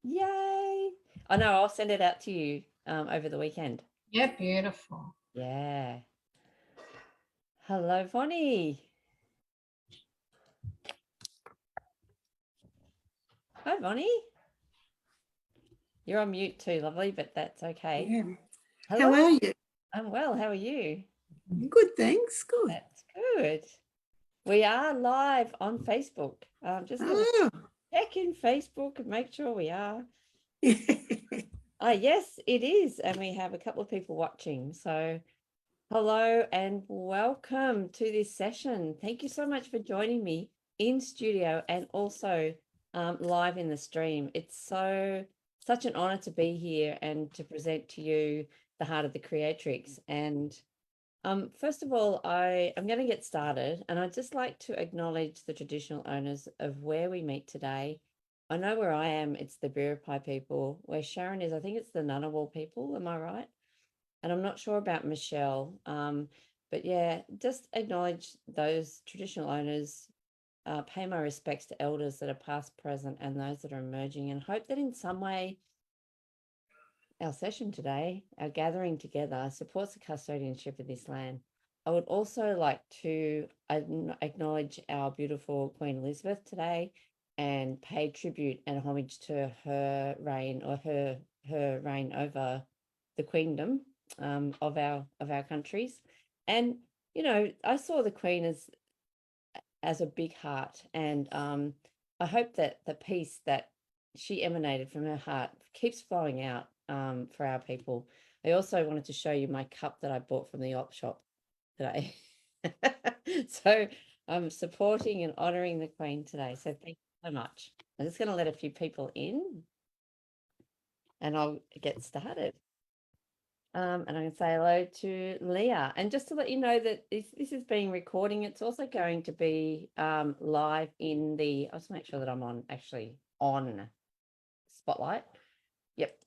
Yay. I know, I'll send it out to you over the weekend. Yeah, beautiful. Yeah. Hello, Vonnie. Hi, Vonnie. You're on mute too, lovely, but that's okay. Yeah. Hello. How are you? I'm well. How are you? Good, thanks. Good. That's good. We are live on Facebook. I'm just going to Oh, check in Facebook and make sure we are. yeah. Yes, it is. And we have a couple of people watching. So hello and welcome to this session. Thank you so much for joining me in studio and also live in the stream. It's such an honor to be here and to present to you the heart of the Creatrix. And first of all, I am going to get started, and I'd just like to acknowledge the traditional owners of where we meet today. I know where I am, it's the Biripi people. Where Sharon is, I think it's the Ngunnawal people. Am I right? And I'm not sure about Michelle. But yeah, just acknowledge those traditional owners, pay my respects to elders that are past, present, and those that are emerging, and hope that in some way our session today, our gathering together, supports the custodianship of this land. I would also like to acknowledge our beautiful Queen Elizabeth today and pay tribute and homage to her reign, or her reign over the queendom of our countries. And you know, I saw the Queen as a big heart, and I hope that the peace that she emanated from her heart keeps flowing out for our people. I also wanted to show you my cup that I bought from the op shop today. So I'm supporting and honoring the Queen today. So thank you so much. I'm just going to let a few people in and I'll get started. And I'm going to say hello to Leah. And just to let you know that this is being recording, it's also going to be live in the, I'll just make sure that I'm actually on Spotlight. Yep.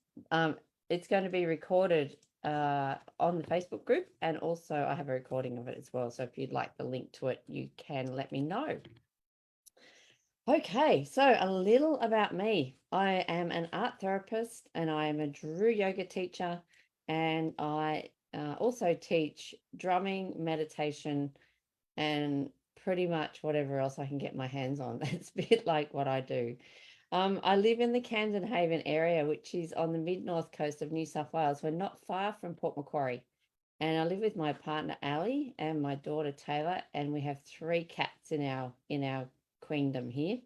It's going to be recorded on the Facebook group, and also I have a recording of it as well. So if you'd like the link to it, you can let me know. Okay, so a little about me. I am an art therapist and I am a Drew yoga teacher, and I also teach drumming, meditation, and pretty much whatever else I can get my hands on. That's a bit like what I do. I live in the Camden Haven area, which is on the mid-north coast of New South Wales. We're not far from Port Macquarie. And I live with my partner Ali and my daughter Taylor, and we have 3 cats in our queendom here.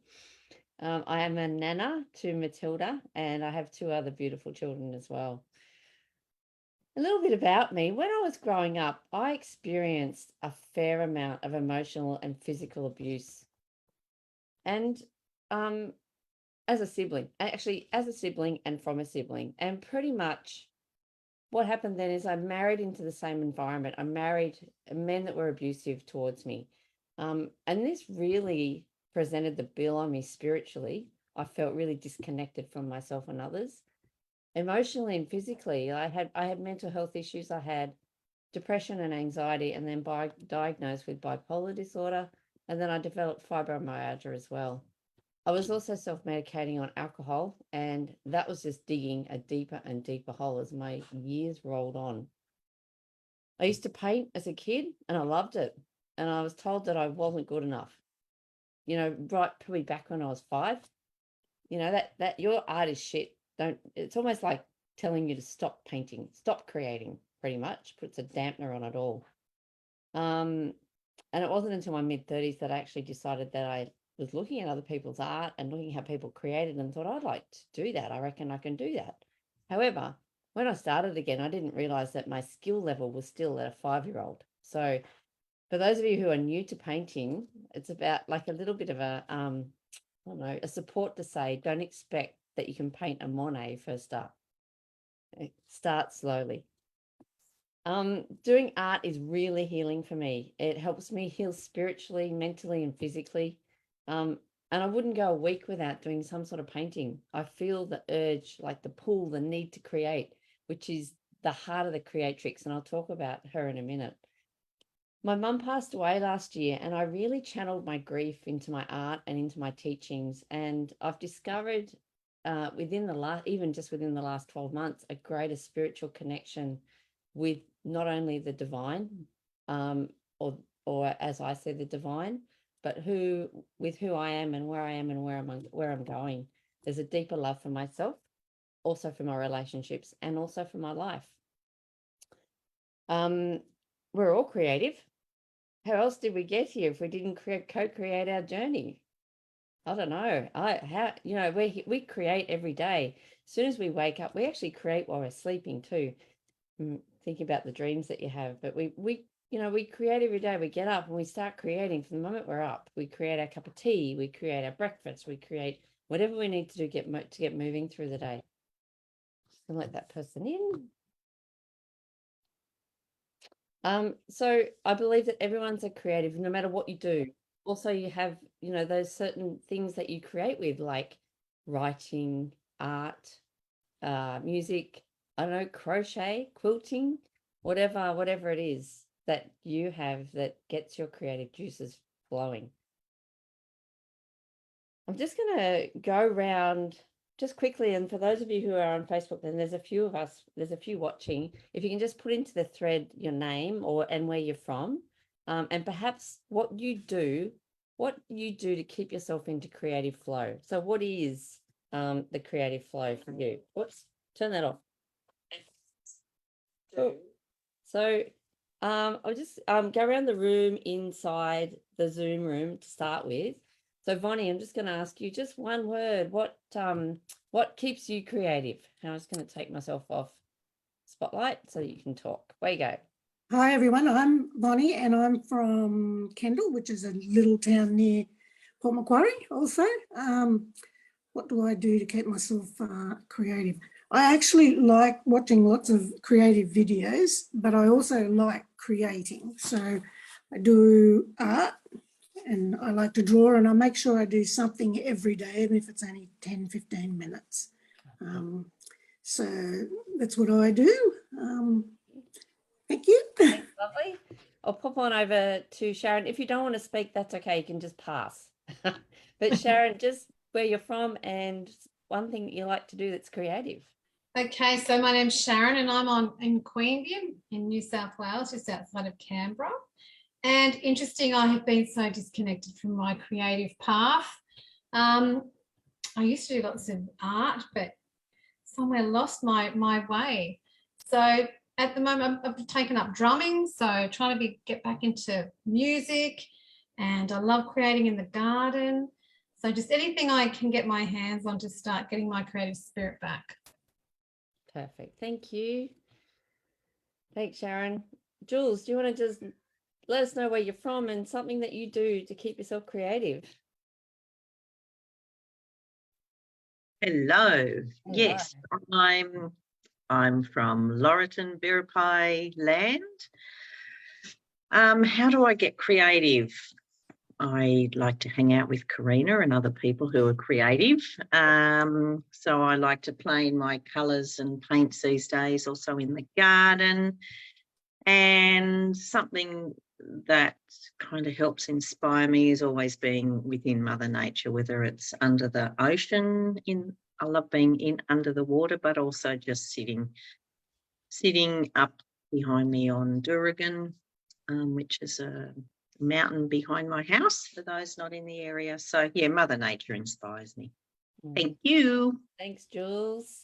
I am a nana to Matilda, and I have 2 other beautiful children as well. A little bit about me. When I was growing up, I experienced a fair amount of emotional and physical abuse. And as a sibling, actually, as a sibling and from a sibling. And pretty much what happened then is I married into the same environment. I married men that were abusive towards me. And this really presented the bill on me spiritually. I felt really disconnected from myself and others. Emotionally and physically, I had mental health issues. I had depression and anxiety, and then diagnosed with bipolar disorder. And then I developed fibromyalgia as well. I was also self-medicating on alcohol, and that was just digging a deeper and deeper hole as my years rolled on. I used to paint as a kid and I loved it. And I was told that I wasn't good enough. You know, right probably back when I was 5. You know, that your art is shit. Don't, it's almost like telling you to stop painting, stop creating, pretty much. Puts a dampener on it all. And it wasn't until my mid-30s that I actually decided that I was looking at other people's art and looking how people created and thought, I'd like to do that. I reckon I can do that. However, when I started again, I didn't realize that my skill level was still at a 5-year-old. So for those of you who are new to painting, it's about like a little bit of a, I don't know, a support to say, don't expect that you can paint a Monet first up. Start slowly. Doing art is really healing for me. It helps me heal spiritually, mentally, and physically. And I wouldn't go a week without doing some sort of painting. I feel the urge, like the pull, the need to create, which is the heart of the creatrix. And I'll talk about her in a minute. My mum passed away last year, and I really channeled my grief into my art and into my teachings. And I've discovered even just within the last 12 months, a greater spiritual connection with not only the divine, or as I say, the divine, but with who I am and where I am and where I'm going. There's a deeper love for myself, also for my relationships, and also for my life. We're all creative. How else did we get here if we didn't co-create our journey? I don't know. We create every day. As soon as we wake up, we actually create while we're sleeping too. Think about the dreams that you have, but we create every day. We get up and we start creating from the moment we're up. We create our cup of tea, we create our breakfast, we create whatever we need to do to get moving through the day. And let that person in. So I believe that everyone's a creative, no matter what you do. Also, you have, those certain things that you create with, like writing, art, music, I don't know, crochet, quilting, whatever it is that you have that gets your creative juices flowing. I'm just going to go around just quickly, and for those of you who are on Facebook, then there's a few of us, there's a few watching. If you can just put into the thread your name and where you're from, and perhaps what you do to keep yourself into creative flow. So what is the creative flow for you? Whoops, turn that off. Cool. So I'll just go around the room inside the Zoom room to start with. So Vonnie, I'm just going to ask you just one word. What keeps you creative? And I'm just going to take myself off spotlight so you can talk. Where you go. Hi, everyone. I'm Bonnie, and I'm from Kendall, which is a little town near Port Macquarie also. What do I do to keep myself creative? I actually like watching lots of creative videos, but I also like creating. So I do art, and I like to draw, and I make sure I do something every day, even if it's only 10, 15 minutes. So that's what I do. Thank you. Thanks, lovely. I'll pop on over to Sharon. If you don't want to speak, that's okay. You can just pass. But Sharon, just where you're from and one thing that you like to do that's creative. Okay, so my name's Sharon and I'm in Queenview in New South Wales, just outside of Canberra. And interesting, I have been so disconnected from my creative path. I used to do lots of art, but somewhere lost my way. So at the moment, I've taken up drumming, so trying to get back into music, and I love creating in the garden. So just anything I can get my hands on to start getting my creative spirit back. Perfect. Thank you. Thanks, Sharon. Jules, do you want to just let us know where you're from and something that you do to keep yourself creative? Hello. Yes, I'm from Laurieton, Biripi land. How do I get creative? I like to hang out with Karina and other people who are creative. So I like to play in my colours and paints these days, also in the garden. And something that kind of helps inspire me is always being within Mother Nature, whether it's under the ocean. I love being under the water, but also just sitting up behind me on Duragan, which is a mountain behind my house for those not in the area. So yeah, Mother Nature inspires me. Thank you. Thanks, Jules.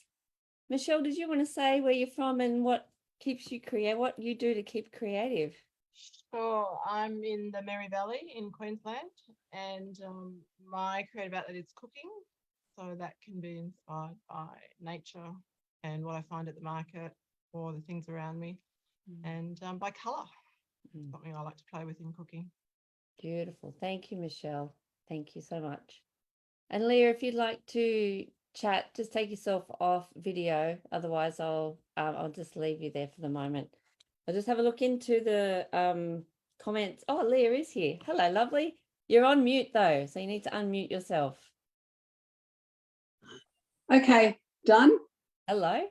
Michelle, did you want to say where you're from and what keeps you what you do to keep creative? Sure. I'm in the Mary Valley in Queensland, and my creative outlet is cooking. So that can be inspired by nature and what I find at the market or the things around me, and by colour. Something I like to play with in cooking. Beautiful. Thank you, Michelle. Thank you so much. And Leah, if you'd like to chat, just take yourself off video. Otherwise, I'll just leave you there for the moment. I'll just have a look into the comments. Oh, Leah is here. Hello, lovely. You're on mute though, so you need to unmute yourself. Okay, done. Hello.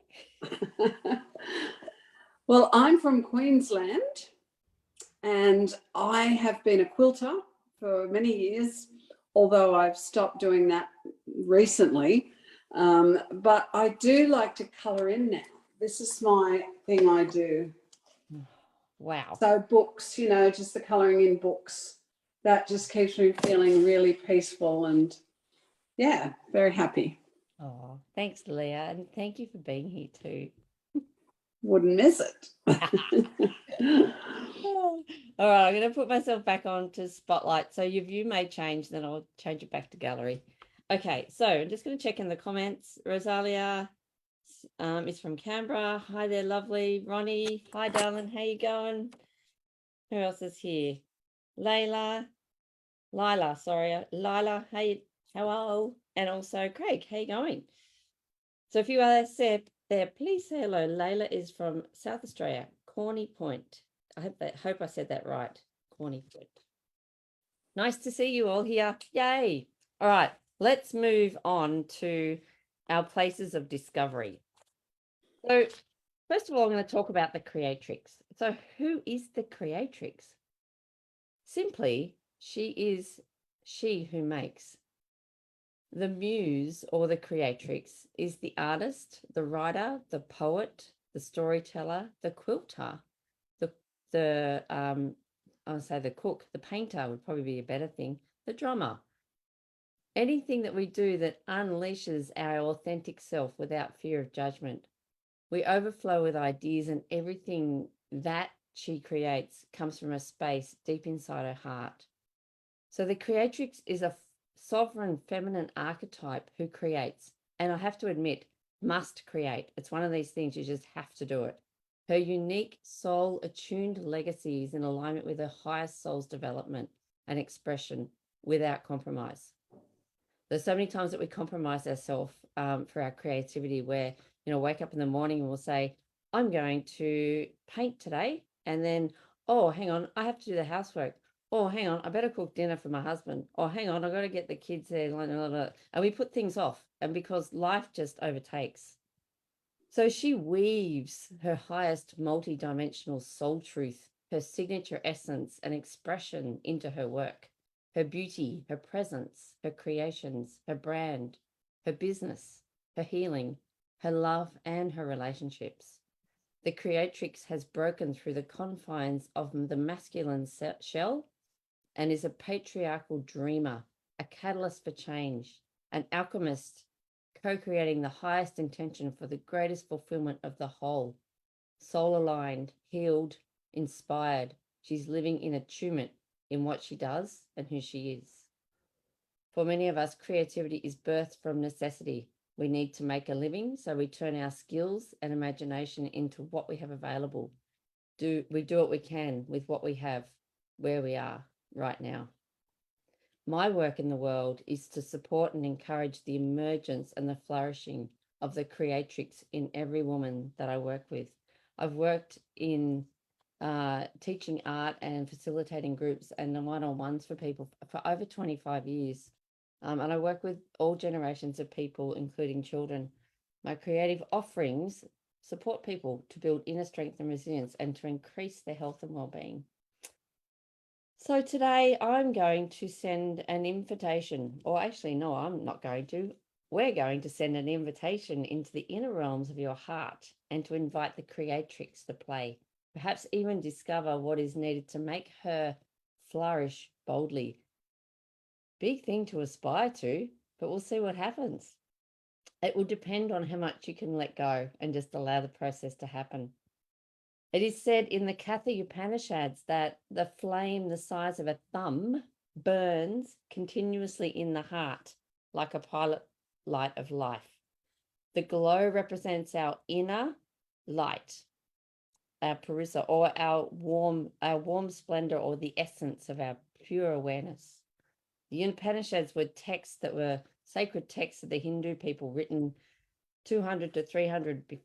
Well, I'm from Queensland and I have been a quilter for many years, although I've stopped doing that recently. But I do like to colour in now. This is my thing I do. Wow. So books, you know, just the colouring in books, that just keeps me feeling really peaceful and, yeah, very happy. Oh, thanks, Leah. And thank you for being here too. Wouldn't miss it. All right, I'm going to put myself back on to spotlight. So your view may change, then I'll change it back to gallery. Okay, so I'm just going to check in the comments. Rosalia is from Canberra. Hi there, lovely. Ronnie, hi, darling. How you going? Who else is here? Lila, sorry. Lila, hey, how are you? And also Craig, how you going? So if you are there, please say hello. Layla is from South Australia, Corny Point. I hope I said that right. Corny Point. Nice to see you all here. Yay. All right, let's move on to our places of discovery. So first of all, I'm going to talk about the Creatrix. So who is the Creatrix? Simply, she is she who makes. The muse or the creatrix is the artist, the writer, the poet, the storyteller, the quilter, I'll say the cook, the painter would probably be a better thing, the drummer. Anything that we do that unleashes our authentic self without fear of judgment. We overflow with ideas, and everything that she creates comes from a space deep inside her heart. So the creatrix is a sovereign feminine archetype who creates, and I have to admit, must create. It's one of these things you just have to do it. Her unique soul attuned legacy is in alignment with her highest soul's development and expression without compromise. There's so many times that we compromise ourselves for our creativity where, wake up in the morning and we'll say, I'm going to paint today. And then, oh, hang on, I have to do the housework. Oh, hang on, I better cook dinner for my husband. Oh, hang on, I've got to get the kids there. And we put things off, and because life just overtakes. So she weaves her highest multi-dimensional soul truth, her signature essence and expression into her work, her beauty, her presence, her creations, her brand, her business, her healing, her love, and her relationships. The Creatrix has broken through the confines of the masculine shell and is a patriarchal dreamer, a catalyst for change, an alchemist, co-creating the highest intention for the greatest fulfillment of the whole. Soul-aligned, healed, inspired, she's living in attunement in what she does and who she is. For many of us, creativity is birthed from necessity. We need to make a living, so we turn our skills and imagination into what we have available. We do what we can with what we have, where we are right now. My work in the world is to support and encourage the emergence and the flourishing of the creatrix in every woman that I work with. I've worked in teaching art and facilitating groups and the one-on-ones for people for over 25 years. And I work with all generations of people, including children. My creative offerings support people to build inner strength and resilience and to increase their health and well-being. So today I'm going to send an invitation, or actually, no, I'm not going to. We're going to send an invitation into the inner realms of your heart and to invite the creatrix to play, perhaps even discover what is needed to make her flourish boldly. Big thing to aspire to, but we'll see what happens. It will depend on how much you can let go and just allow the process to happen. It is said in the Katha Upanishads that the flame the size of a thumb burns continuously in the heart like a pilot light of life. The glow represents our inner light, our parisa, or our warm splendor, or the essence of our pure awareness. The Upanishads were texts that were sacred texts of the Hindu people written 200 to 300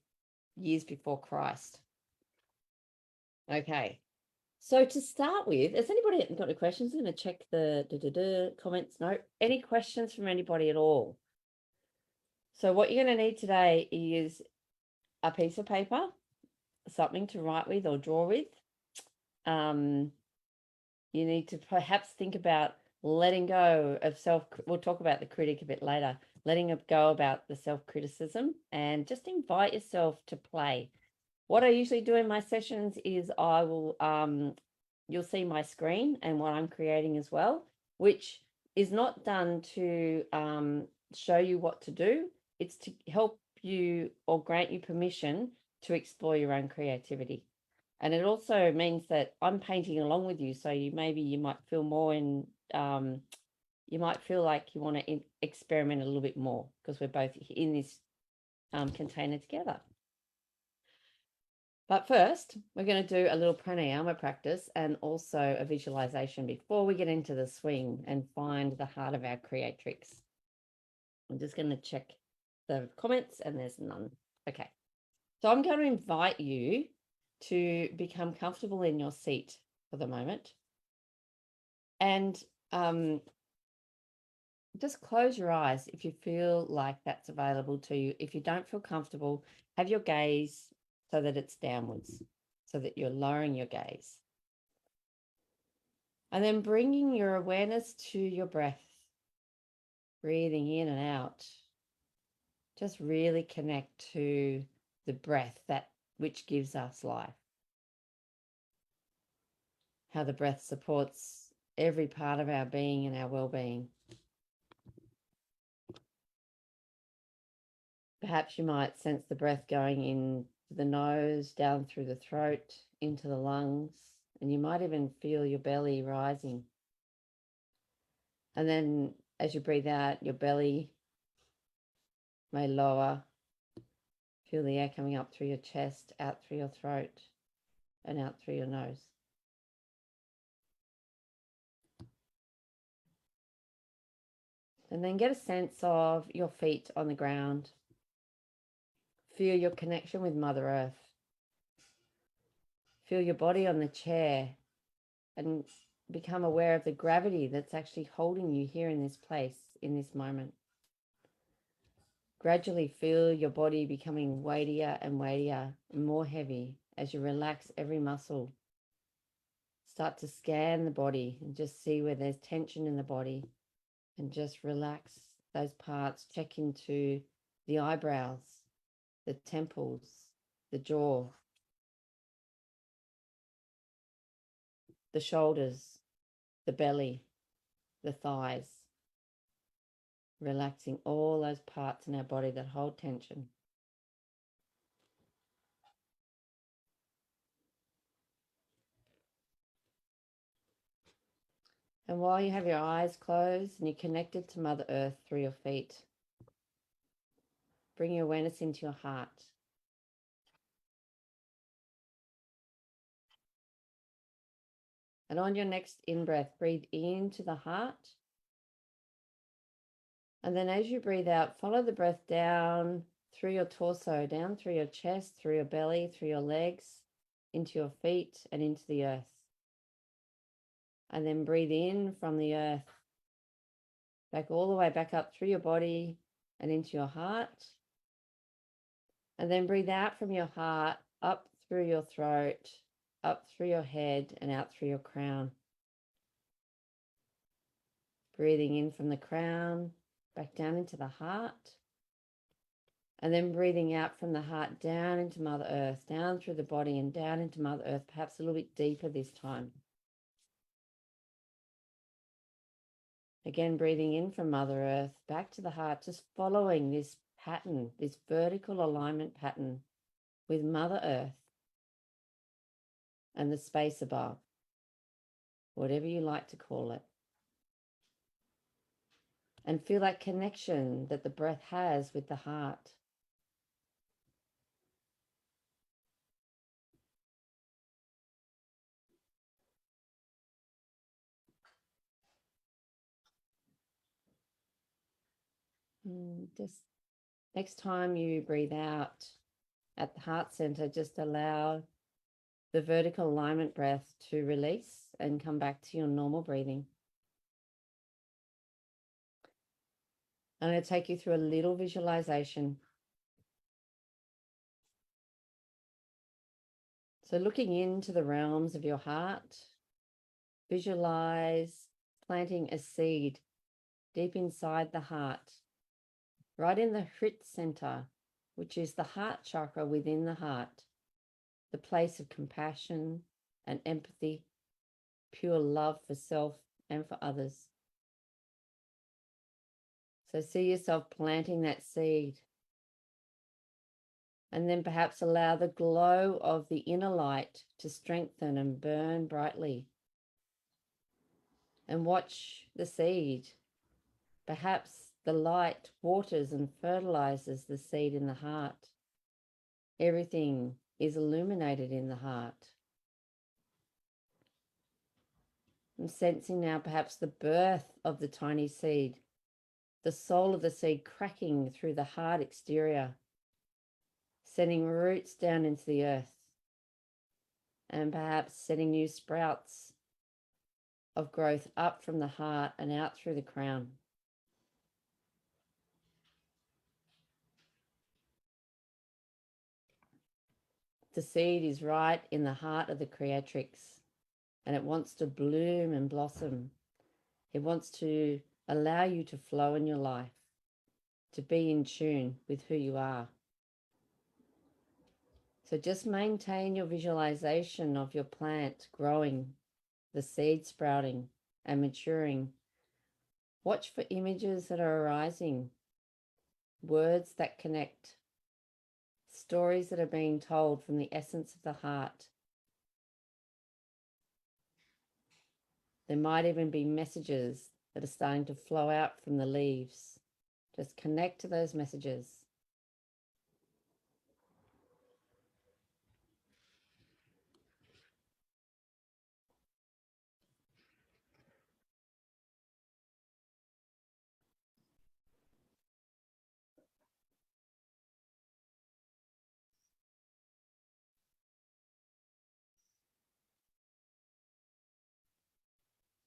years before Christ. Okay, so to start with, has anybody got any questions? I'm going to check the comments. No, any questions from anybody at all? So what you're going to need today is a piece of paper, something to write with or draw with. You need to perhaps think about letting go of we'll talk about the critic a bit later, letting it go about the self-criticism, and just invite yourself to play. What I usually do in my sessions is I will, you'll see my screen and what I'm creating as well, which is not done to show you what to do. It's to help you or grant you permission to explore your own creativity. And it also means that I'm painting along with you. So you might feel more in, you might feel like you want to experiment a little bit more because we're both in this container together. But first, we're going to do a little pranayama practice and also a visualization before we get into the swing and find the heart of our creatrix. I'm just going to check the comments and there's none. Okay. So I'm going to invite you to become comfortable in your seat for the moment. And just close your eyes if you feel like that's available to you. If you don't feel comfortable, have your gaze so that it's downwards, so that you're lowering your gaze. And then bringing your awareness to your breath, breathing in and out. Just really connect to the breath, that which gives us life. How the breath supports every part of our being and our well-being. Perhaps you might sense the breath going in the nose, down through the throat, into the lungs, and you might even feel your belly rising. And then as you breathe out, your belly may lower. Feel the air coming up through your chest, out through your throat, and out through your nose. And then get a sense of your feet on the ground. Feel your connection with Mother Earth. Feel your body on the chair and become aware of the gravity that's actually holding you here in this place, in this moment. Gradually feel your body becoming weightier and weightier, and more heavy as you relax every muscle. Start to scan the body and just see where there's tension in the body and just relax those parts. Check into the eyebrows, the temples, the jaw, the shoulders, the belly, the thighs. Relaxing all those parts in our body that hold tension. And while you have your eyes closed and you're connected to Mother Earth through your feet, bring your awareness into your heart. And on your next in-breath, breathe into the heart. And then as you breathe out, follow the breath down through your torso, down through your chest, through your belly, through your legs, into your feet and into the earth. And then breathe in from the earth, back all the way back up through your body and into your heart. And then breathe out from your heart, up through your throat, up through your head and out through your crown. Breathing in from the crown, back down into the heart. And then breathing out from the heart down into Mother Earth, down through the body and down into Mother Earth, perhaps a little bit deeper this time. Again, breathing in from Mother Earth, back to the heart, just following this pattern, this vertical alignment pattern with Mother Earth and the space above, whatever you like to call it. And feel that connection that the breath has with the heart. Just next time you breathe out at the heart center, just allow the vertical alignment breath to release and come back to your normal breathing. I'm going to take you through a little visualization. So looking into the realms of your heart, visualize planting a seed deep inside the heart. right in the HeART center, which is the heart chakra within the heart, the place of compassion and empathy, pure love for self and for others. So see yourself planting that seed. And then perhaps allow the glow of the inner light to strengthen and burn brightly. And watch the seed. Perhaps the light waters and fertilizes the seed in the heart. Everything is illuminated in the heart. I'm sensing now perhaps the birth of the tiny seed, the soul of the seed cracking through the hard exterior, sending roots down into the earth, and perhaps setting new sprouts of growth up from the heart and out through the crown. The seed is right in the heart of the Creatrix, and it wants to bloom and blossom. It wants to allow you to flow in your life, to be in tune with who you are. So just maintain your visualization of your plant growing, the seed sprouting and maturing. Watch for images that are arising, words that connect, stories that are being told from the essence of the heart. There might even be messages that are starting to flow out from the leaves. Just connect to those messages.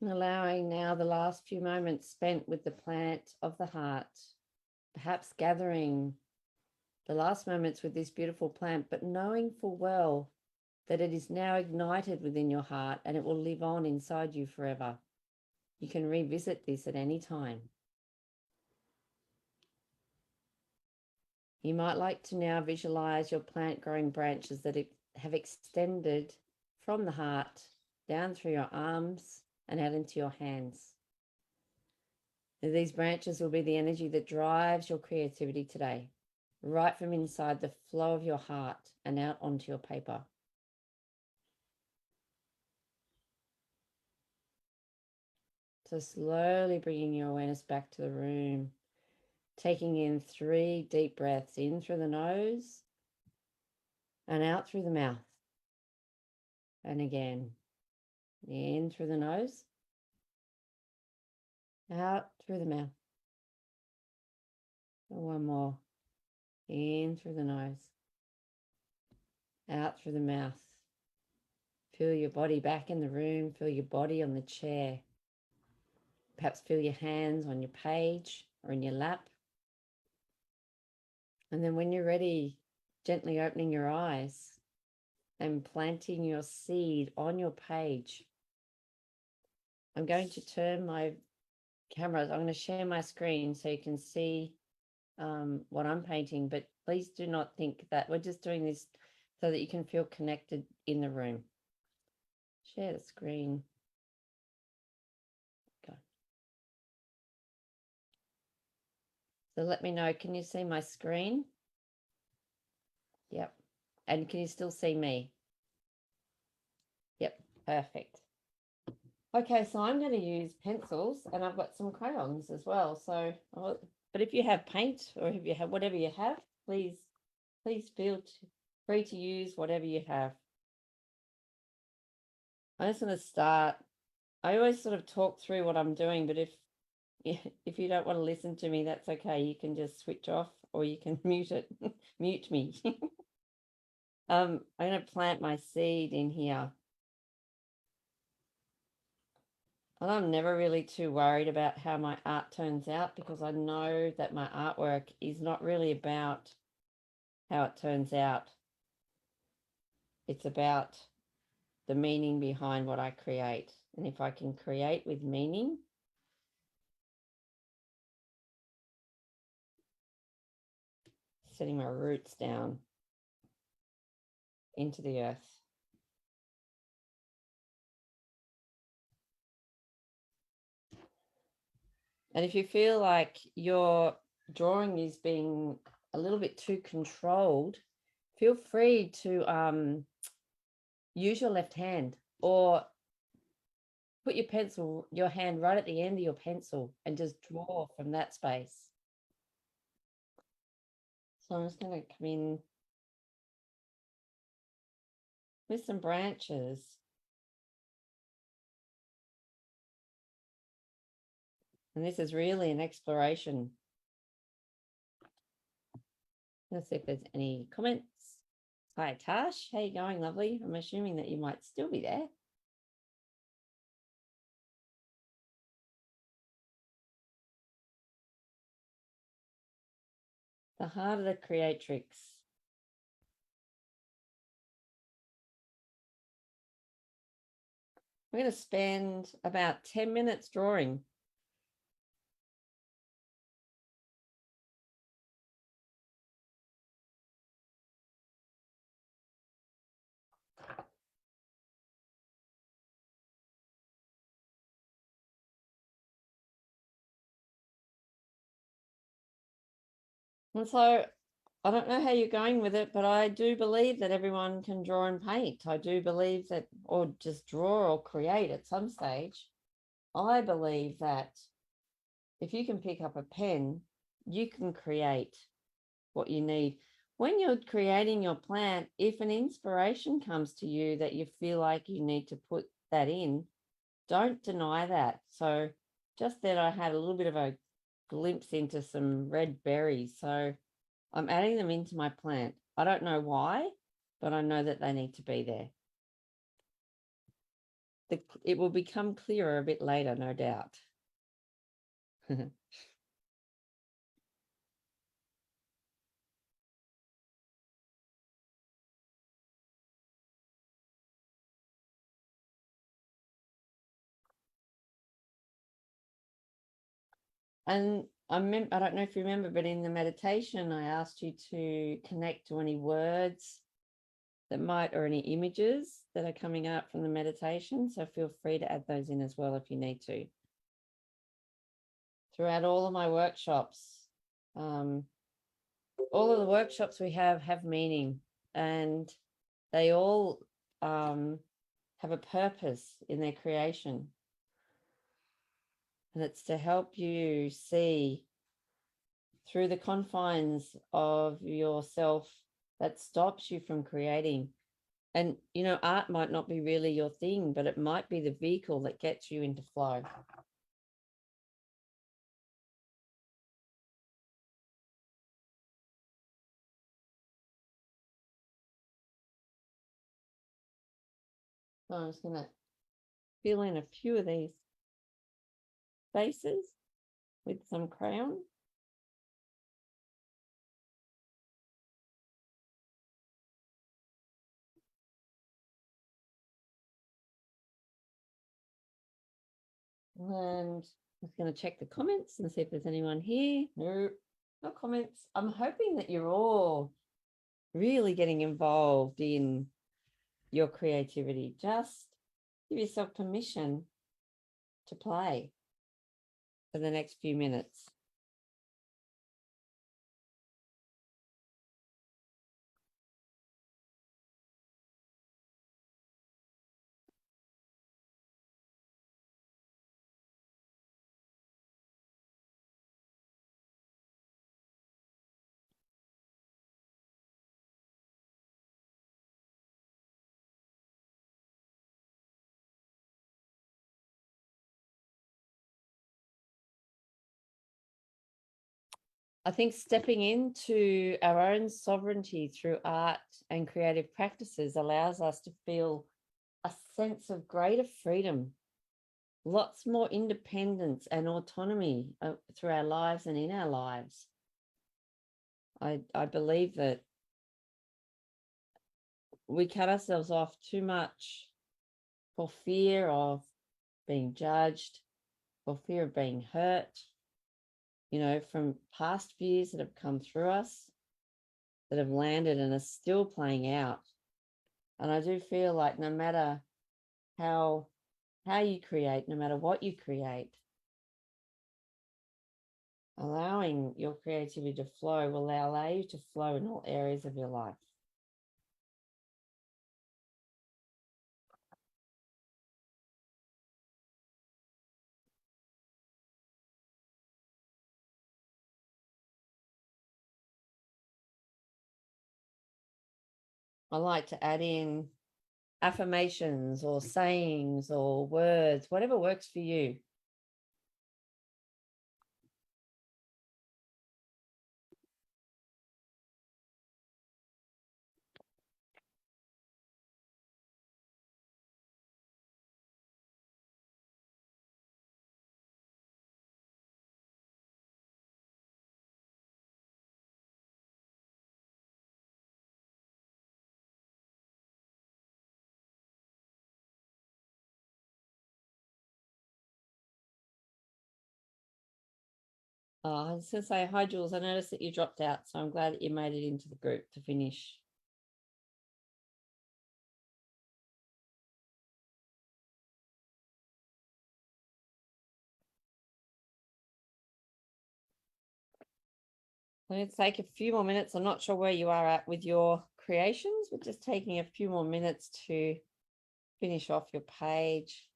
And allowing now the last few moments spent with the plant of the heart, perhaps gathering the last moments with this beautiful plant, but knowing full well that it is now ignited within your heart and it will live on inside you forever. You can revisit this at any time. You might like to now visualize your plant growing branches that have extended from the heart down through your arms and out into your hands. These branches will be the energy that drives your creativity today, right from inside the flow of your heart and out onto your paper. So slowly bringing your awareness back to the room, taking in 3 deep breaths in through the nose and out through the mouth. And again, in through the nose, out through the mouth. And one more, in through the nose, out through the mouth. Feel your body back in the room, feel your body on the chair. Perhaps feel your hands on your page or in your lap. And then when you're ready, gently opening your eyes and planting your seed on your page. I'm going to turn my camera. I'm going to share my screen so you can see what I'm painting, but please do not think that we're just doing this so that you can feel connected in the room. Share the screen. Go. So let me know, can you see my screen? Yep. And can you still see me? Yep, perfect. Okay, so I'm going to use pencils and I've got some crayons as well. So, but if you have paint or if you have whatever you have, please feel free to use whatever you have. I'm just going to start. I always sort of talk through what I'm doing, but if you don't want to listen to me, that's okay. You can just switch off or you can mute it, mute me. I'm going to plant my seed in here. And I'm never really too worried about how my art turns out because I know that my artwork is not really about how it turns out. It's about the meaning behind what I create. And if I can create with meaning, setting my roots down into the earth. And if you feel like your drawing is being a little bit too controlled, feel free to use your left hand, or put your hand right at the end of your pencil and just draw from that space. So I'm just going to come in with some branches. And this is really an exploration. Let's see if there's any comments. Hi, Tash. How you going, lovely? I'm assuming that you might still be there. The heart of the Creatrix. We're going to spend about 10 minutes drawing. And so I don't know how you're going with it, but I do believe that everyone can draw and paint. I do believe that, or just draw or create at some stage. I believe that if you can pick up a pen, you can create what you need. When you're creating your plant, if an inspiration comes to you that you feel like you need to put that in, don't deny that. So just then I had a little bit of a glimpse into some red berries. So I'm adding them into my plant. I don't know why, but I know that they need to be there. It will become clearer a bit later, no doubt. And I don't know if you remember, but in the meditation, I asked you to connect to any words that might, or any images that are coming out from the meditation. So feel free to add those in as well if you need to. Throughout all of my workshops, all of the workshops we have meaning, and they all have a purpose in their creation. And it's to help you see through the confines of yourself that stops you from creating. And, you know, art might not be really your thing, but it might be the vehicle that gets you into flow. So I'm just going to fill in a few of these spaces with some crayon. And I'm just going to check the comments and see if there's anyone here. No comments. I'm hoping that you're all really getting involved in your creativity. Just give yourself permission to play for the next few minutes. I think stepping into our own sovereignty through art and creative practices allows us to feel a sense of greater freedom, lots more independence and autonomy through our lives and in our lives. I believe that we cut ourselves off too much for fear of being judged, for fear of being hurt, you know, from past views that have come through us. that have landed and are still playing out. And I do feel like no matter how you create, no matter what you create, allowing your creativity to flow will allow you to flow in all areas of your life. I like to add in affirmations or sayings or words, whatever works for you. I was going to say, hi, Jules. I noticed that you dropped out, so I'm glad that you made it into the group to finish. Let's take a few more minutes. I'm not sure where you are at with your creations. We're just taking a few more minutes to finish off your page.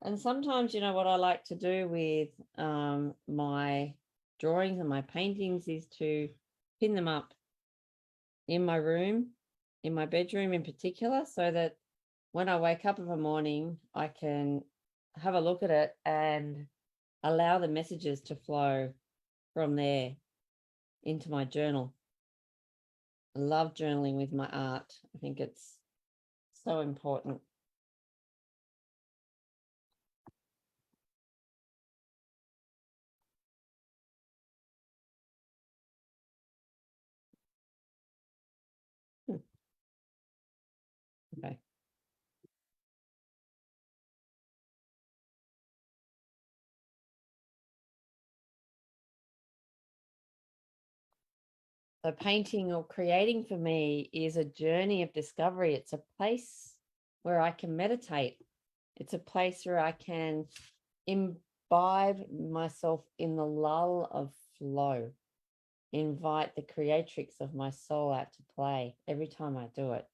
And sometimes, you know, what I like to do with my drawings and my paintings is to pin them up in my room, in my bedroom in particular, so that when I wake up of a morning, I can have a look at it and allow the messages to flow from there into my journal. I love journaling with my art. I think it's so important. Okay. So painting or creating for me is a journey of discovery. It's a place where I can meditate. It's a place where I can imbibe myself in the lull of flow, invite the creatrix of my soul out to play every time I do it.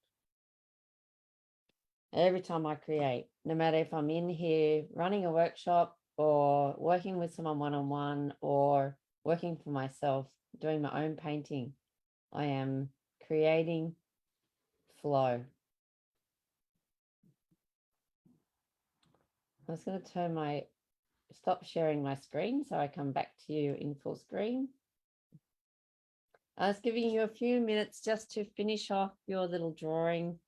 Every time I create, no matter if I'm in here running a workshop or working with someone one-on-one or working for myself, doing my own painting, I am creating flow. I was going to stop sharing my screen so I come back to you in full screen. I was giving you a few minutes just to finish off your little drawing.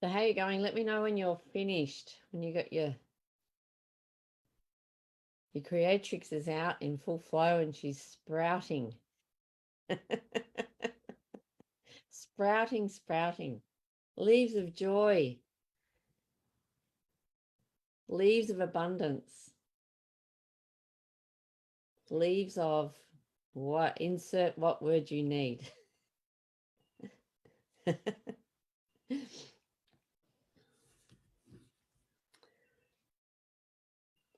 So how are you going? Let me know when you're finished, when you got your creatrix is out in full flow and she's sprouting. Sprouting. Leaves of joy. Leaves of abundance. Leaves of what? Insert what word you need.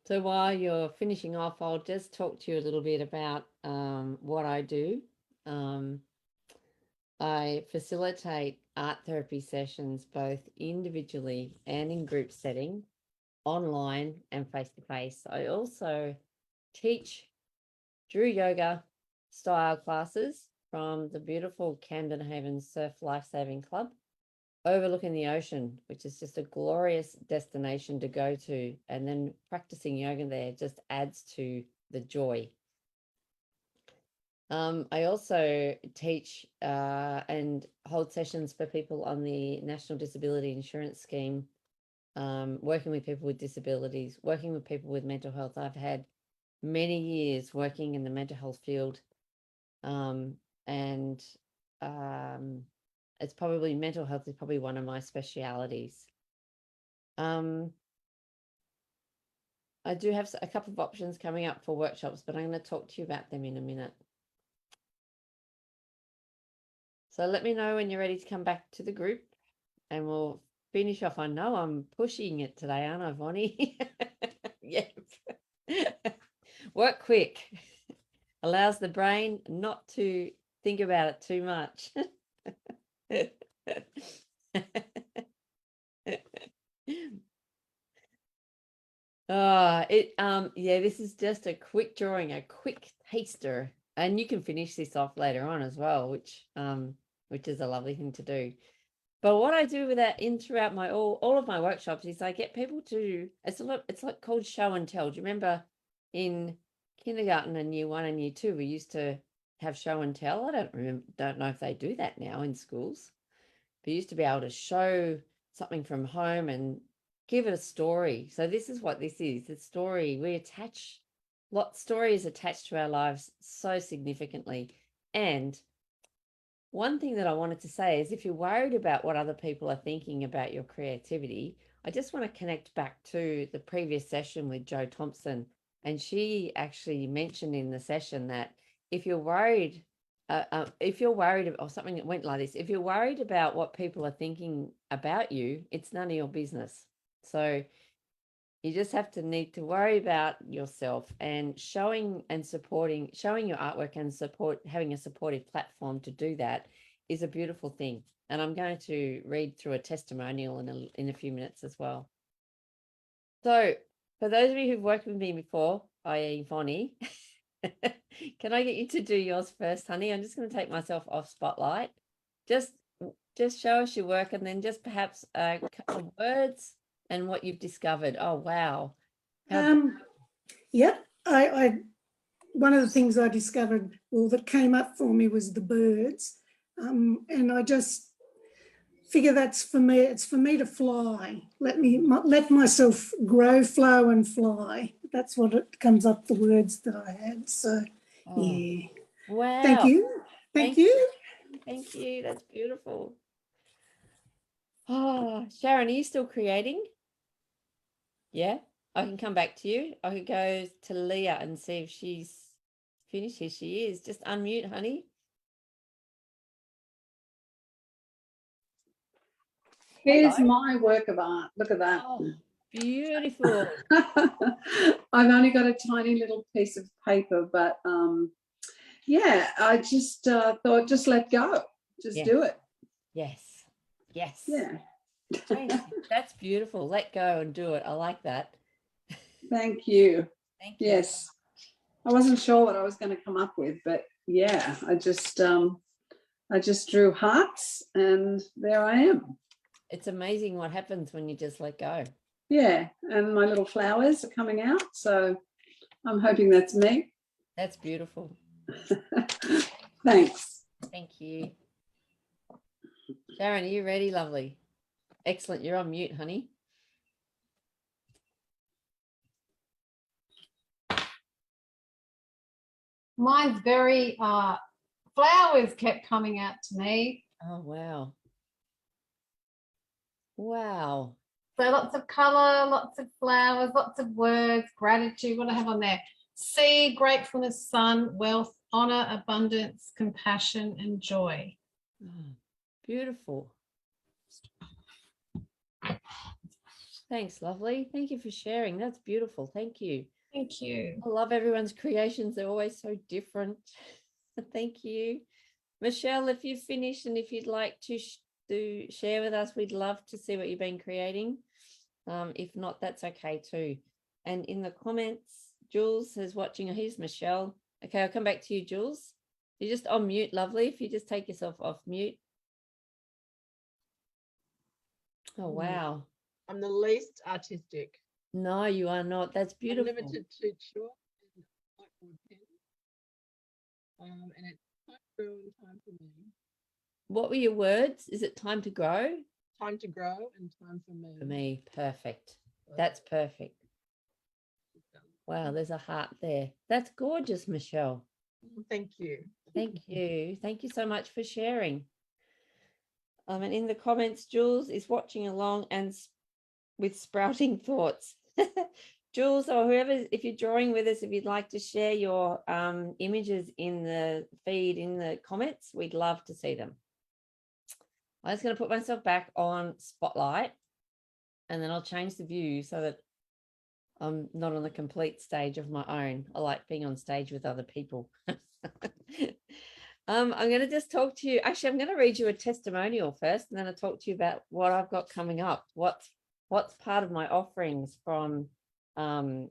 So while you're finishing off, I'll just talk to you a little bit about what I do. I facilitate art therapy sessions, both individually and in group setting, online and face-to-face. I also teach Drew yoga style classes from the beautiful Camden Haven Surf Lifesaving Club overlooking the ocean, which is just a glorious destination to go to. And then practicing yoga there just adds to the joy. I also teach and hold sessions for people on the National Disability Insurance Scheme, working with people with disabilities, working with people with mental health. I've had many years working in the mental health field, and it's probably mental health is probably one of my specialities. I do have a couple of options coming up for workshops, but I'm going to talk to you about them in a minute. So let me know when you're ready to come back to the group and we'll finish off. I know I'm pushing it today, aren't I, Vonnie? Yep. Work quick. Allows the brain not to think about it too much. Yeah, this is just a quick drawing, a quick taster, and you can finish this off later on as well, which is a lovely thing to do. But what I do with that in throughout my all of my workshops is I get people to, it's like called show and tell. Do you remember in kindergarten and year 1 and year 2 we used to have show and tell? I don't know if they do that now in schools. But you used to be able to show something from home and give it a story. So this is what this is. The story, we attach story is attached to our lives so significantly. And one thing that I wanted to say is if you're worried about what other people are thinking about your creativity, I just want to connect back to the previous session with Jo Thompson. And she actually mentioned in the session that if you're worried, or something that went like this, if you're worried about what people are thinking about you, it's none of your business. So you just have to need to worry about yourself and showing your artwork and having a supportive platform to do that is a beautiful thing. And I'm going to read through a testimonial in a few minutes as well. So for those of you who've worked with me before, i.e. Vonnie, can I get you to do yours first, honey? I'm just going to take myself off spotlight. Just show us your work and then just perhaps a couple of words and what you've discovered. Oh, wow. Yep. I one of the things I discovered, well, that came up for me was the birds. And I just figure that's for me. It's for me to fly. Let myself grow, flow and fly. That's what it comes up, the words that I had. So, yeah. Wow. Thank you. Thank you. Thank you. That's beautiful. Oh, Sharon, are you still creating? Yeah, I can come back to you. I could go to Leah and see if she's finished. Here she is. Just unmute, honey. Here's Hello. my work of art. Look at that. Oh, beautiful. I've only got a tiny little piece of paper, but yeah, I just thought, just let go. Just do it. Yes. Yes. Yeah. That's beautiful. Let go and do it. I like that. Thank you. Thank you. Yes. I wasn't sure what I was going to come up with, but yeah, I just drew hearts and there I am. It's amazing what happens when you just let go. Yeah, and my little flowers are coming out, so I'm hoping that's me. That's beautiful. Thanks. Thank you. Sharon, are you ready, lovely? Excellent. You're on mute, honey. Mine's very flowers kept coming out to me. Oh, wow. Wow. So lots of color, lots of flowers, lots of words, gratitude. What do I have on there? Sea, gratefulness, sun, wealth, honor, abundance, compassion, and joy. Oh, beautiful. Thanks, lovely. Thank you for sharing. That's beautiful. Thank you. Thank you. I love everyone's creations. They're always so different. Thank you. Michelle, if you've finished and if you'd like to do share with us. We'd love to see what you've been creating. If not, that's okay too. And in the comments, Jules is watching. Here's Michelle. Okay, I'll come back to you, Jules. You just on mute, lovely. If you just take yourself off mute. Oh, wow. I'm the least artistic. No, you are not. That's I'm beautiful. limited to chalk and whiteboard pen. And it's time to grow and time for me. What were your words? Is it time to grow? Time to grow and time for me. For me, perfect. That's perfect. Wow, there's a heart there. That's gorgeous, Michelle. Thank you. Thank you. Thank you so much for sharing. And in the comments, Jules is watching along and with sprouting thoughts. Jules, or whoever, if you're drawing with us, if you'd like to share your images in the feed, in the comments, we'd love to see them. I'm just going to put myself back on Spotlight, and then I'll change the view so that I'm not on the complete stage of my own. I like being on stage with other people. I'm going to just talk to you. Actually, I'm going to read you a testimonial first, and then I'll talk to you about what I've got coming up. What's part of my offerings from the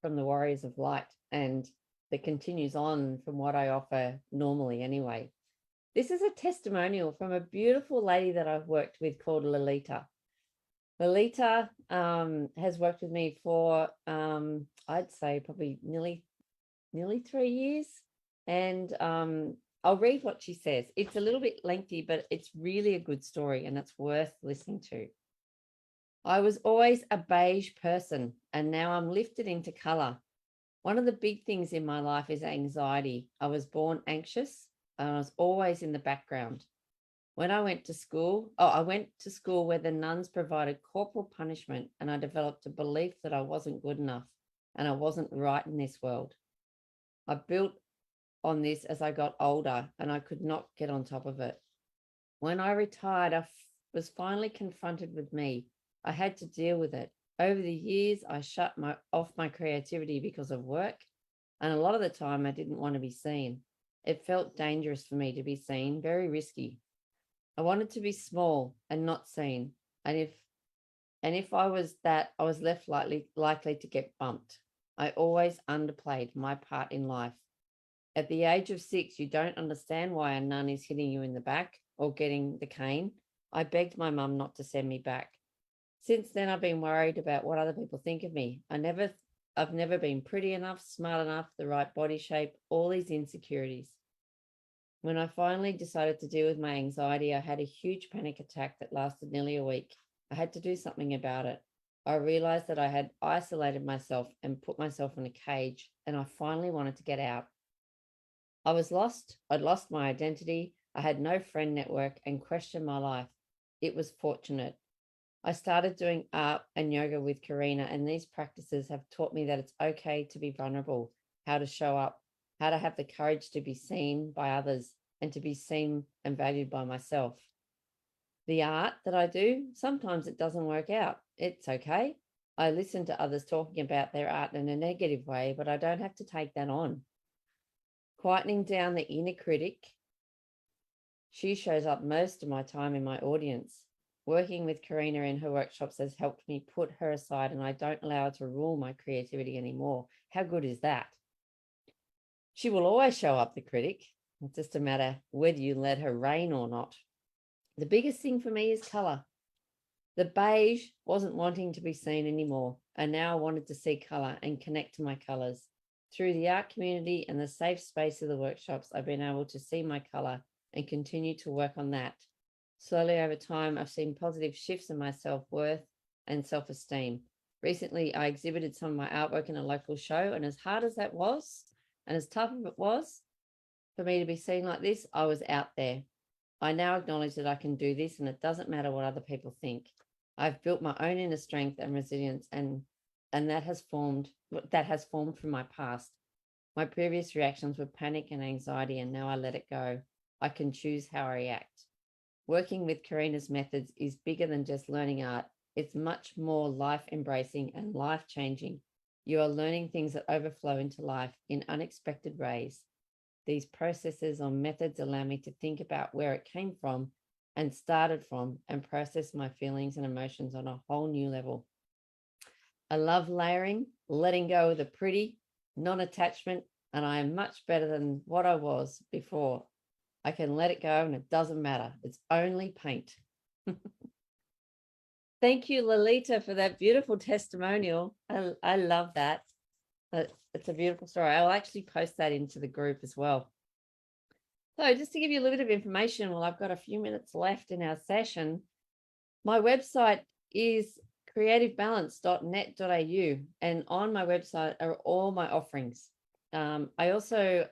Warriors of Light, and that continues on from what I offer normally anyway. This is a testimonial from a beautiful lady that I've worked with called Lolita. Lolita has worked with me for, I'd say probably nearly 3 years. And I'll read what she says. It's a little bit lengthy, but it's really a good story and it's worth listening to. I was always a beige person, and now I'm lifted into color. One of the big things in my life is anxiety. I was born anxious, and I was always in the background. When I went to school, I went to school where the nuns provided corporal punishment, and I developed a belief that I wasn't good enough and I wasn't right in this world. I built on this as I got older, and I could not get on top of it. When I retired, I was finally confronted with me. I had to deal with it. Over the years, I shut off my creativity because of work, and a lot of the time I didn't want to be seen. It felt dangerous for me to be seen, very risky. I wanted to be small and not seen, and if I was that, I was left likely to get bumped. I always underplayed my part in life. At the age of 6, you don't understand why a nun is hitting you in the back or getting the cane. I begged my mum not to send me back. Since then, I've been worried about what other people think of me. I've never been pretty enough, smart enough, the right body shape, all these insecurities. When I finally decided to deal with my anxiety, I had a huge panic attack that lasted nearly a week. I had to do something about it. I realized that I had isolated myself and put myself in a cage, and I finally wanted to get out. I was lost. I'd lost my identity. I had no friend network and questioned my life. It was fortunate. I started doing art and yoga with Karina, and these practices have taught me that it's okay to be vulnerable, how to show up, how to have the courage to be seen by others and to be seen and valued by myself. The art that I do, sometimes it doesn't work out. It's okay. I listen to others talking about their art in a negative way, but I don't have to take that on. Quietening down the inner critic, she shows up most of my time in my audience. Working with Karina in her workshops has helped me put her aside, and I don't allow her to rule my creativity anymore. How good is that? She will always show up, the critic. It's just a matter whether you let her reign or not. The biggest thing for me is color. The beige wasn't wanting to be seen anymore, and now I wanted to see color and connect to my colors. Through the art community and the safe space of the workshops, I've been able to see my color and continue to work on that. Slowly over time, I've seen positive shifts in my self-worth and self-esteem. Recently, I exhibited some of my artwork in a local show, and as hard as that was, and as tough as it was for me to be seen like this, I was out there. I now acknowledge that I can do this, and it doesn't matter what other people think. I've built my own inner strength and resilience, and that has formed from my past. My previous reactions were panic and anxiety, and now I let it go. I can choose how I react. Working with Karina's methods is bigger than just learning art. It's much more life-embracing and life-changing. You are learning things that overflow into life in unexpected ways. These processes or methods allow me to think about where it came from and started from and processed my feelings and emotions on a whole new level. I love layering, letting go of the pretty, non-attachment, and I am much better than what I was before. I can let it go and it doesn't matter. It's only paint. Thank you, Lolita, for that beautiful testimonial. I love that. It's a beautiful story. I'll actually post that into the group as well. So just to give you a little bit of information, well, I've got a few minutes left in our session. My website is creativebalance.net.au, and on my website are all my offerings. I also,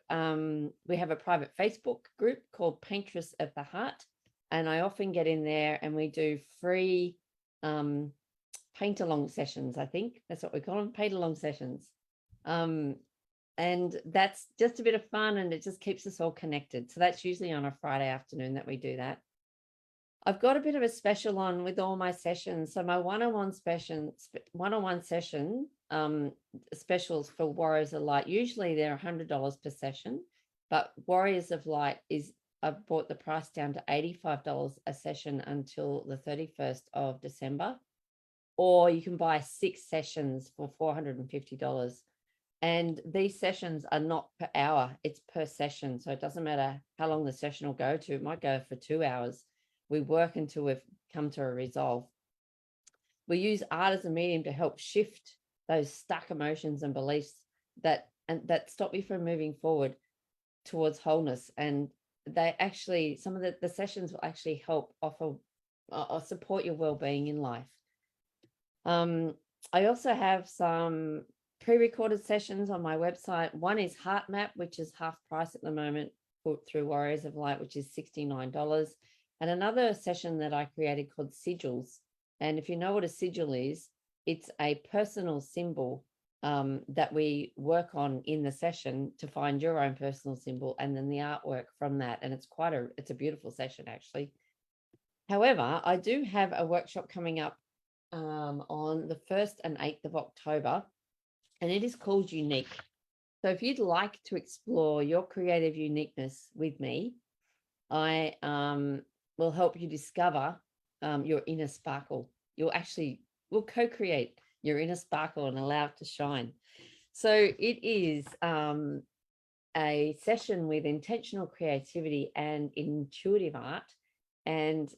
we have a private Facebook group called Paintress of the Heart, and I often get in there and we do free paint along sessions. I think that's what we call them, paint along sessions. And that's just a bit of fun, and it just keeps us all connected. So that's usually on a Friday afternoon that we do that. I've got a bit of a special on with all my sessions. So my one-on-one session specials for Warriors of Light, usually they're $100 per session, but Warriors of Light I've brought the price down to $85 a session until the 31st of December, or you can buy 6 sessions for $450. And these sessions are not per hour, it's per session. So it doesn't matter how long the session will go to. It might go for 2 hours. We work until we've come to a resolve. We use art as a medium to help shift those stuck emotions and beliefs that stop you from moving forward towards wholeness. And they actually, some of the sessions will actually help offer or support your well-being in life. I also have some pre-recorded sessions on my website. One is HeART Map, which is half price at the moment through Warriors of Light, which is $69. And another session that I created called Sigils. And if you know what a sigil is, it's a personal symbol that we work on in the session to find your own personal symbol, and then the artwork from that. And it's a beautiful session, actually. However, I do have a workshop coming up on the 1st and 8th of October, and it is called Unique. So if you'd like to explore your creative uniqueness with me, I will help you discover your inner sparkle. We'll co-create your inner sparkle and allow it to shine. So it is a session with intentional creativity and intuitive art. And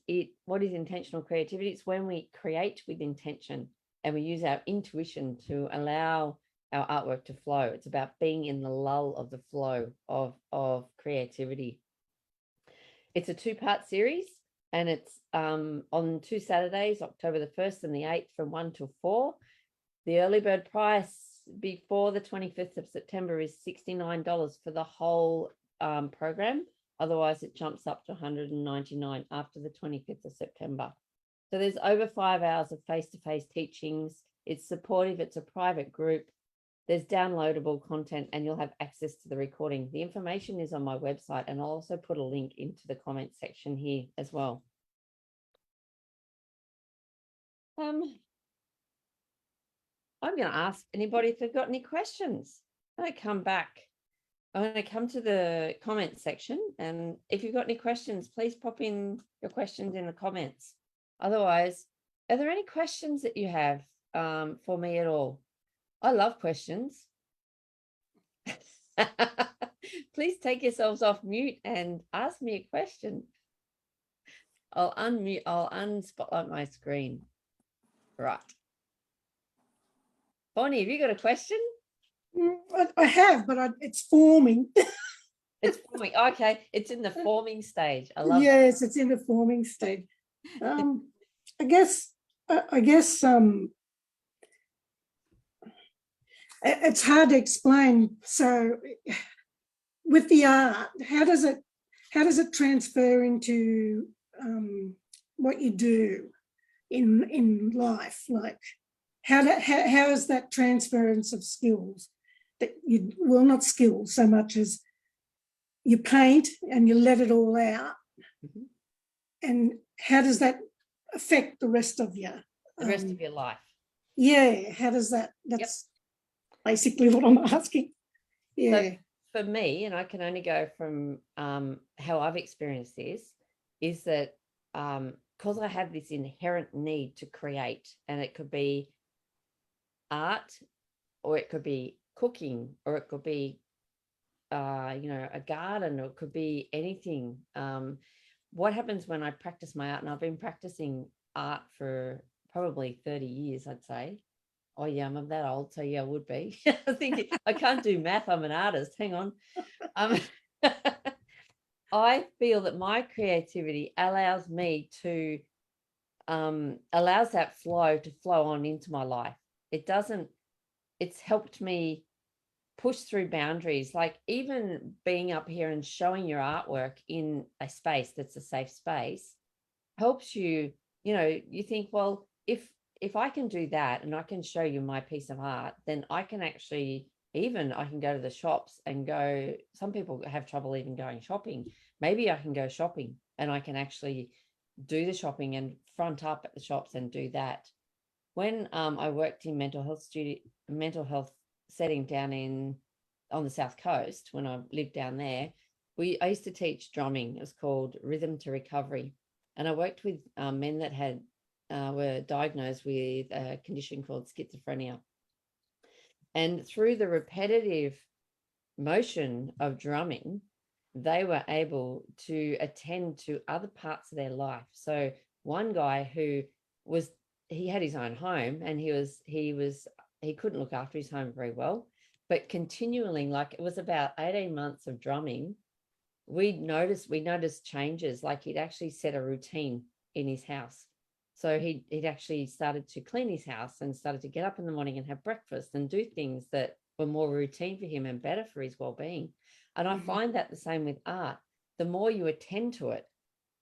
what is intentional creativity? It's when we create with intention and we use our intuition to allow our artwork to flow. It's about being in the lull of the flow of creativity. It's a 2-part series, and it's on 2 Saturdays, October the 1st and the 8th, from 1 till 4. The early bird price before the 25th of September is $69 for the whole program. Otherwise, it jumps up to $199 after the 25th of September. So there's over 5 hours of face-to-face teachings. It's supportive. It's a private group. There's downloadable content, and you'll have access to the recording. The information is on my website, and I'll also put a link into the comment section here as well. I'm going to ask anybody if they've got any questions. I'm going to come back. I'm going to come to the comment section, and if you've got any questions, please pop in your questions in the comments. Otherwise, are there any questions that you have for me at all? I love questions. Please take yourselves off mute and ask me a question. I'll unspotlight my screen. Right. Bonnie, have you got a question? I have, but it's forming. It's forming. Okay, it's in the forming stage. I love Yes, it's in the forming stage. I guess it's hard to explain. So with the art, how does it transfer into what you do in life? Like how is that transference of skills that not skills so much as you paint and you let it all out, and how does that affect the rest of you? The rest of your life. Yeah, how does that? That's basically what I'm asking. Yeah. So for me, and I can only go from how I've experienced this, is that because I have this inherent need to create, and it could be art, or it could be cooking, or it could be a garden, or it could be anything. What happens when I practice my art, and I've been practicing art for probably 30 years, I'd say. Oh yeah, I'm that old, so yeah, I would be. I think I can't do math. I'm an artist. Hang on. I feel that my creativity allows me to allows that flow to flow on into my life. It's helped me push through boundaries, like even being up here and showing your artwork in a space that's a safe space helps you. You think, well, if I can do that and I can show you my piece of art, then I can actually, even I can go to the shops and go, some people have trouble even going shopping. Maybe I can go shopping and I can actually do the shopping and front up at the shops and do that. When I worked in mental health setting down on the South Coast, when I lived down there, I used to teach drumming. It was called Rhythm to Recovery. And I worked with men that were diagnosed with a condition called schizophrenia. And through the repetitive motion of drumming, they were able to attend to other parts of their life. So one guy he had his own home, and he couldn't look after his home very well, but continually, like it was about 18 months of drumming, we noticed changes. Like he'd actually set a routine in his house. So he'd actually started to clean his house and started to get up in the morning and have breakfast and do things that were more routine for him and better for his well-being. And I find that the same with art. The more you attend to it,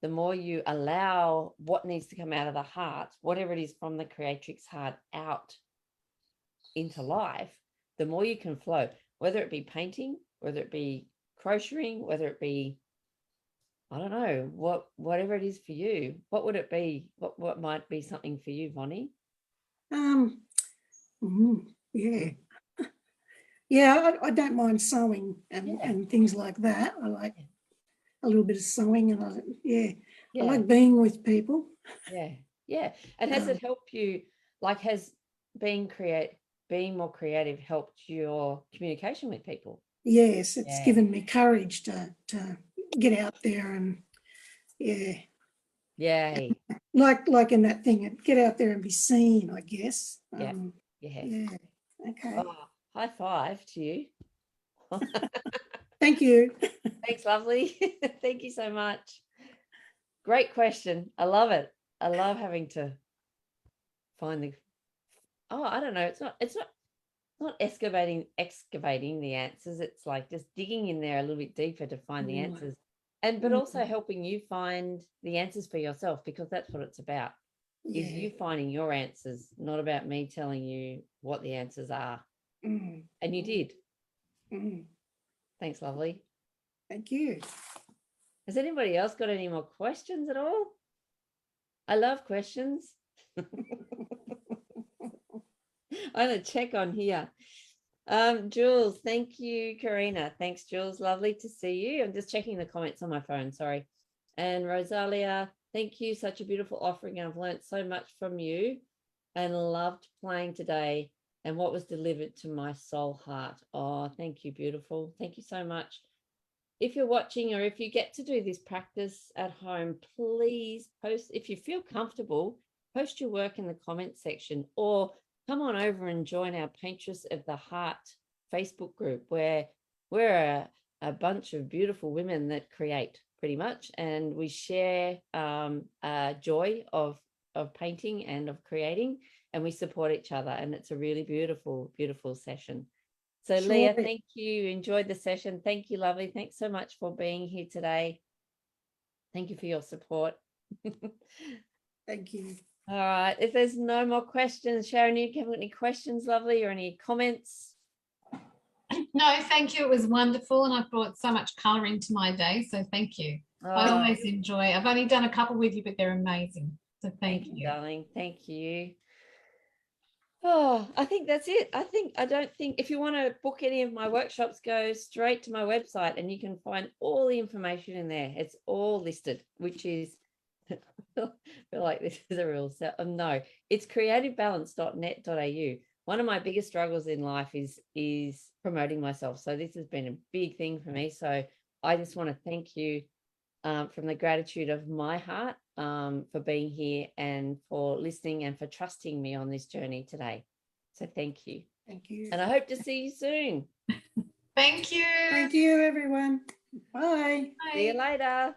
the more you allow what needs to come out of the heart, whatever it is from the Creatrix heart, out into life, the more you can flow, whether it be painting, whether it be crocheting, whether it be, I don't know, whatever it is for you. What would it be? What might be something for you, Vonnie? Yeah. Yeah, I don't mind sewing and things like that. I like a little bit of sewing, and I like being with people. Yeah. And has it helped you, like has being more creative helped your communication with people? Yes, it's given me courage to get out there and Yay. like in that thing, get out there and be seen, I guess. Yeah. Okay. Oh, high five to you. Thank you. Thanks, lovely. Thank you so much. Great question. I love it. I love having to find I don't know. It's not excavating the answers. It's like just digging in there a little bit deeper to find the answers. But also helping you find the answers for yourself, because that's what it's about. Is you finding your answers, not about me telling you what the answers are. And you did. Thanks, lovely. Thank you. Has anybody else got any more questions at all? I love questions. I'm going to check on here. Jules, thank you. Karina, thanks, Jules. Lovely to see you. I'm just checking the comments on my phone. Sorry. And Rosalia, thank you. Such a beautiful offering. I've learned so much from you and loved playing today and what was delivered to my soul heart. Oh, thank you. Beautiful. Thank you so much. If you're watching, or if you get to do this practice at home, please post, if you feel comfortable, post your work in the comment section, or come on over and join our Paintress of the Heart Facebook group, where we're a bunch of beautiful women that create pretty much, and we share joy of painting and of creating, and we support each other, and it's a really beautiful, beautiful session. So Leah, thank you. Enjoyed the session. Thank you, lovely. Thanks so much for being here today. Thank you for your support. Thank you. All right. If there's no more questions, Sharon, you have any questions, lovely, or any comments? No, thank you. It was wonderful, and I brought so much colour into my day. So thank you. I always enjoy. I've only done a couple with you, but they're amazing. So thank you, darling. Thank you. Oh, I think that's it. I don't think if you want to book any of my workshops, go straight to my website and you can find all the information in there. It's all listed, which is feel like this is a real no, it's creativebalance.net.au. One of my biggest struggles in life is promoting myself. So this has been a big thing for me. So I just want to thank you from the gratitude of my heart for being here and for listening and for trusting me on this journey today. So thank you. Thank you. And I hope to see you soon. Thank you. Thank you, everyone. Bye. See you Bye. later.